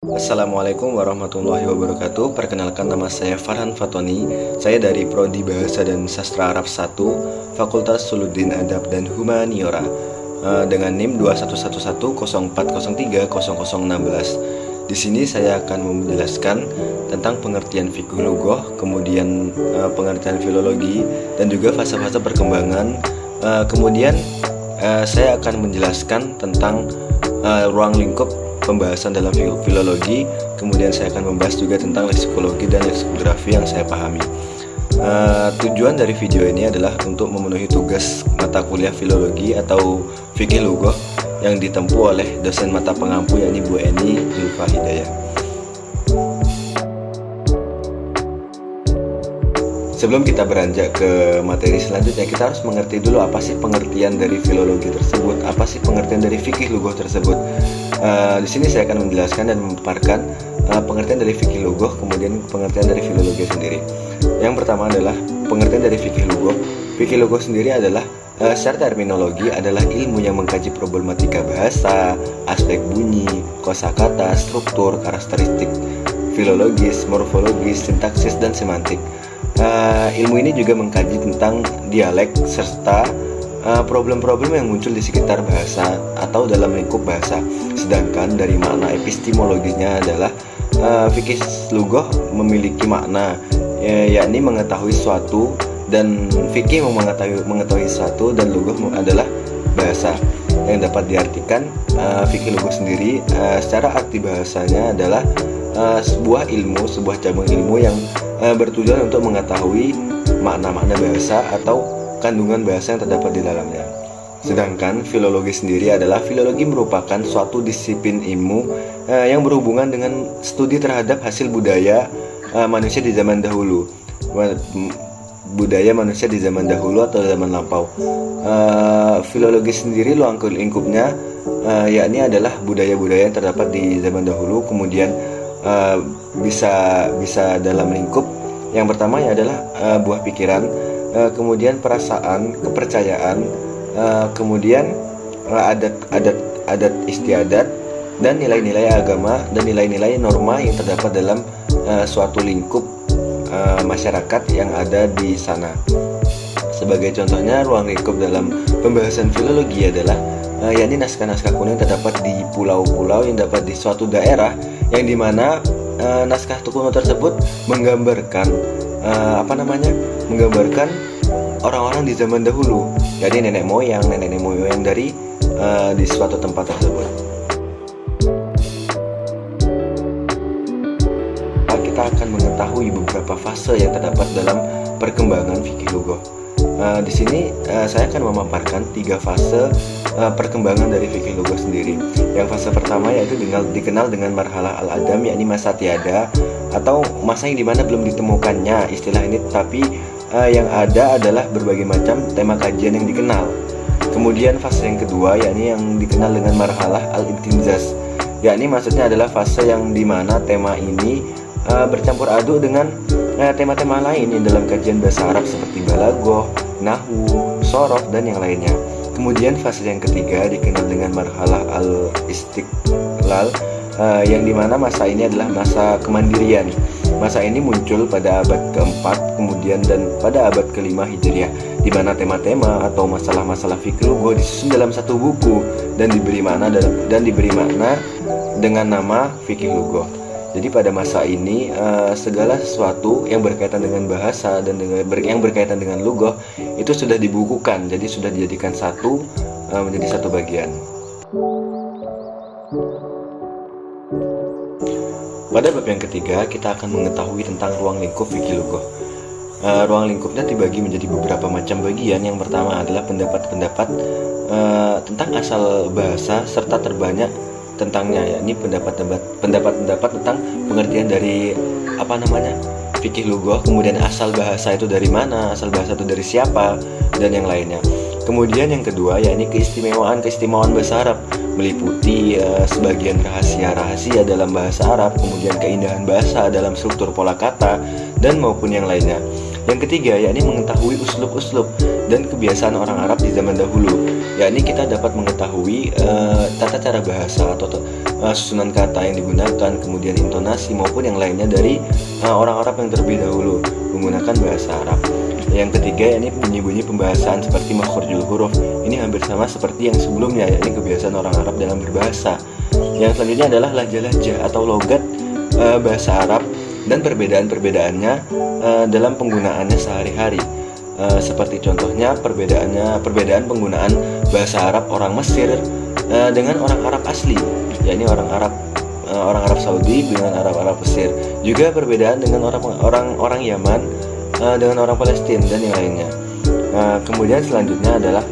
Assalamualaikum warahmatullahi wabarakatuh. Perkenalkan, nama saya Farhan Fatoni. Saya dari Prodi Bahasa dan Sastra Arab 1, Fakultas Suluddin Adab dan Humaniora, dengan NIM 211104030016. Di sini saya akan menjelaskan tentang pengertian fikih lughah, kemudian pengertian filologi dan juga fase-fase perkembangan. Kemudian saya akan menjelaskan tentang ruang lingkup pembahasan dalam filologi. Kemudian saya akan membahas juga tentang leksikologi dan leksikografi yang saya pahami. Tujuan dari video ini adalah untuk memenuhi tugas mata kuliah filologi atau fikih lughah yang ditempuh oleh dosen mata pengampu, yakni Bu Eni Zulfa Hidayah. Sebelum kita beranjak ke materi selanjutnya, kita harus mengerti dulu apa sih pengertian dari filologi tersebut, apa sih pengertian dari fikih lughah tersebut. Di sini saya akan menjelaskan dan memaparkan pengertian dari fikih lughah, kemudian pengertian dari filologi sendiri. Yang pertama adalah pengertian dari fikih lughah. Fikih lughah sendiri adalah secara terminologi adalah ilmu yang mengkaji problematika bahasa, aspek bunyi, kosakata, struktur, karakteristik filologis, morfologis, sintaksis, dan semantik. Ilmu ini juga mengkaji tentang dialek serta problem-problem yang muncul di sekitar bahasa atau dalam lingkup bahasa. Sedangkan dari makna epistemologinya adalah fikih lughah memiliki makna, yakni mengetahui suatu, dan fikih mengetahui suatu, dan lughah adalah bahasa. Yang dapat diartikan fikih lughah sendiri secara arti bahasanya adalah sebuah ilmu, sebuah cabang ilmu yang bertujuan untuk mengetahui makna-makna bahasa atau kandungan bahasa yang terdapat di dalamnya. Sedangkan filologi sendiri adalah, filologi merupakan suatu disiplin ilmu yang berhubungan dengan studi terhadap hasil budaya manusia di zaman dahulu. Budaya manusia di zaman dahulu atau zaman lampau. Filologi sendiri ruang lingkupnya yakni adalah budaya-budaya yang terdapat di zaman dahulu, kemudian bisa dalam lingkup. Yang pertama adalah buah pikiran, kemudian perasaan, kepercayaan, kemudian adat istiadat, dan nilai-nilai agama dan nilai-nilai norma yang terdapat dalam suatu lingkup masyarakat yang ada di sana. Sebagai contohnya, ruang lingkup dalam pembahasan filologi adalah yakni naskah-naskah kuno yang terdapat di pulau-pulau yang dapat di suatu daerah, yang dimana naskah kuno tersebut menggambarkan menggambarkan orang-orang di zaman dahulu, jadi nenek moyang dari di suatu tempat tersebut. Kita akan mengetahui beberapa fase yang terdapat dalam perkembangan fikih lughah. Di sini saya akan memaparkan 3 fase perkembangan dari fikih lughah sendiri. Yang fase pertama yaitu dikenal dengan marhalah al-adam, yakni masa tiada atau masa yang dimana belum ditemukannya istilah ini, tapi yang ada adalah berbagai macam tema kajian yang dikenal. Kemudian fase yang kedua yakni yang dikenal dengan marhalah al-imtizaz, yakni maksudnya adalah fase yang dimana tema ini bercampur aduk dengan tema-tema lain yang dalam kajian bahasa Arab seperti balaghah, nahwu, shorof, dan yang lainnya. Kemudian fase yang ketiga dikenal dengan marhalah al-istiqlal, yang dimana masa ini adalah masa kemandirian. Masa ini muncul pada abad ke-4 kemudian dan pada abad ke-5 Hijriah, di mana tema-tema atau masalah-masalah fikih lughah disusun dalam satu buku dan diberi makna dengan nama fikih lughah. Jadi pada masa ini segala sesuatu yang berkaitan dengan bahasa dan yang berkaitan dengan lughah itu sudah dibukukan, jadi sudah dijadikan menjadi satu bagian. Pada bab yang ketiga kita akan mengetahui tentang ruang lingkup fikih lughah. Ruang lingkupnya dibagi menjadi beberapa macam bagian. Yang pertama adalah pendapat-pendapat tentang asal bahasa serta terbanyak tentangnya, yakni pendapat-pendapat tentang pengertian dari fikih lughah, kemudian asal bahasa itu dari mana, asal bahasa itu dari siapa, dan yang lainnya. Kemudian yang kedua yakni keistimewaan bahasa Arab, meliputi sebagian rahasia dalam bahasa Arab, kemudian keindahan bahasa dalam struktur pola kata, dan maupun yang lainnya. Yang ketiga yakni mengetahui uslub-uslub, dan kebiasaan orang Arab di zaman dahulu. Yakni kita dapat mengetahui tata cara bahasa atau susunan kata yang digunakan, kemudian intonasi maupun yang lainnya dari orang Arab yang terlebih dahulu menggunakan bahasa Arab. Yang ketiga, yakni bunyi-bunyi pembahasan seperti makhrajul huruf. Ini hampir sama seperti yang sebelumnya, yakni kebiasaan orang Arab dalam berbahasa. Yang selanjutnya adalah lahjah-lahjah atau logat bahasa Arab dan perbedaan-perbedaannya dalam penggunaannya sehari-hari. Seperti contohnya perbedaan penggunaan bahasa Arab orang Mesir dengan orang Arab asli, yakni orang Arab Saudi dengan Arab Mesir. Juga perbedaan dengan orang Yaman dengan orang Palestina dan yang lainnya. Kemudian selanjutnya adalah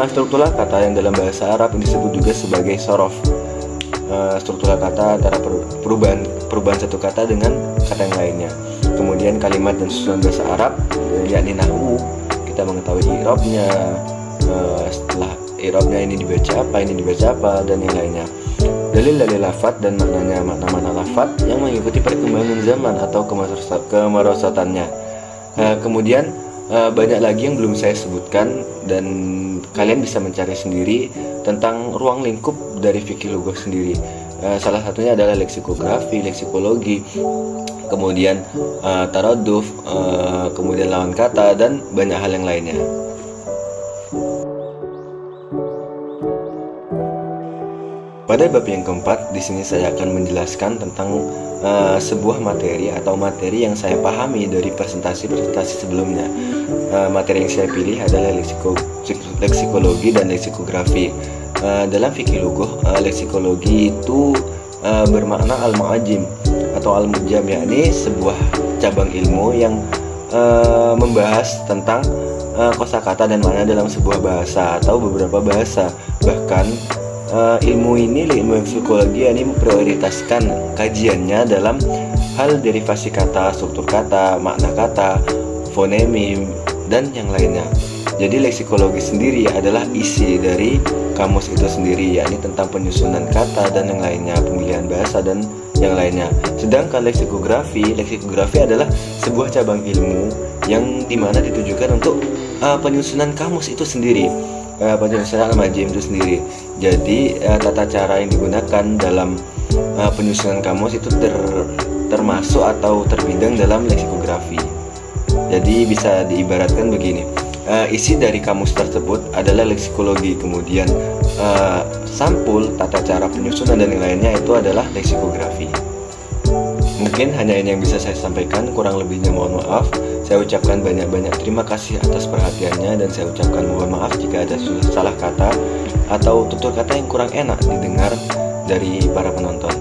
struktur kata yang dalam bahasa Arab yang disebut juga sebagai sorof. Struktur kata antara perubahan satu kata dengan kata yang lainnya. Kemudian kalimat dan susunan bahasa Arab, yakni nahwu, kita mengetahui i'rabnya, setelah i'rabnya ini dibaca apa dan yang lainnya. Dalil-dalil lafadz dan makna-makna lafadz yang mengikuti perkembangan zaman atau kemerosotannya. Kemudian banyak lagi yang belum saya sebutkan dan kalian bisa mencari sendiri tentang ruang lingkup dari fikih lughah sendiri. Salah satunya adalah leksikografi, leksikologi, kemudian taraduf, kemudian lawan kata dan banyak hal yang lainnya. Pada bab yang keempat, di sini saya akan menjelaskan tentang sebuah materi atau materi yang saya pahami dari presentasi sebelumnya. Materi yang saya pilih adalah leksikologi dan leksikografi. Dalam fikih lughah, leksikologi itu bermakna al-mu'ajim atau al-mujam, yakni sebuah cabang ilmu yang membahas tentang kosakata dan makna dalam sebuah bahasa atau beberapa bahasa. Bahkan ilmu leksikologi ini memprioritaskan kajiannya dalam hal derivasi kata, struktur kata, makna kata, fonemi, dan yang lainnya. Jadi leksikologi sendiri adalah isi dari kamus itu sendiri, yakni tentang penyusunan kata dan yang lainnya, pemilihan bahasa dan yang lainnya. Sedangkan leksikografi adalah sebuah cabang ilmu yang dimana ditujukan untuk penyusunan kamus itu sendiri, penyusunan al-majim itu sendiri. Jadi tata cara yang digunakan dalam penyusunan kamus itu termasuk atau terbidang dalam leksikografi. Jadi bisa diibaratkan begini, isi dari kamus tersebut adalah leksikologi, kemudian sampul tata cara penyusunan dan yang lainnya itu adalah leksikografi. Mungkin hanya ini yang bisa saya sampaikan, kurang lebihnya mohon maaf. Saya ucapkan banyak-banyak terima kasih atas perhatiannya, dan saya ucapkan mohon maaf jika ada salah kata atau tutur kata yang kurang enak didengar dari para penonton.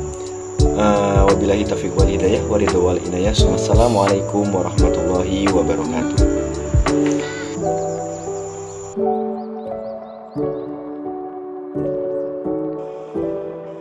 Wabillahi taufiq wal hidayah wa ridha wal inayah. Wassalamualaikum warahmatullahi wabarakatuh.